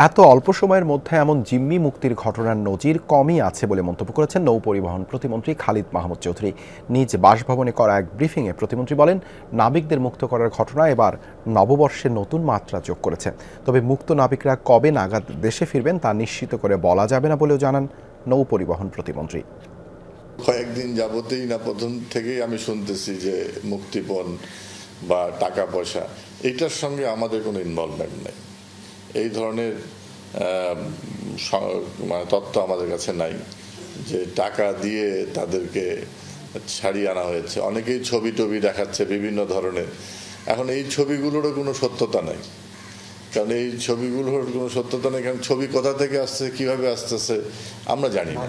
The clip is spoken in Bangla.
এত অল্প সময়ের মধ্যে এমন জিম্মি মুক্তির ঘটনার নজির কমই আছে বলে মন্তব্য করেছেন নৌপরিবহন প্রতিমন্ত্রী খালিদ মাহমুদ চৌধুরী। নিজ বাসভবনে করা এক ব্রিফিংয়ে প্রতিমন্ত্রী বলেন, নাবিকদের মুক্ত করার ঘটনা এবার নববর্ষে নতুন মাত্রা যোগ করেছে। তবে মুক্ত নাবিকরা কবে নাগাদ দেশে ফিরবেন তা নিশ্চিত করে বলা যাবে না বলেও জানান নৌপরিবহন প্রতিমন্ত্রী। কয়েকদিন যাবতেই না প্রথম থেকেই আমি শুনতেছি যে মুক্তিপণ বা টাকা পয়সা এটার সঙ্গে আমাদের কোনো ইনভলভমেন্ট নেই। এই ধরনের তথ্য আমাদের কাছে নাই যে টাকা দিয়ে তাদেরকে ছাড়িয়ে আনা হয়েছে। অনেকেই ছবি টবি দেখাচ্ছে বিভিন্ন ধরনের। এখন এই ছবিগুলোরও কোনো সত্যতা নাই, কারণ এই ছবিগুলোর কোনো সত্যতা নেই। কারণ ছবি কোথা থেকে আসছে, কিভাবে আসতেছে আমরা জানি না।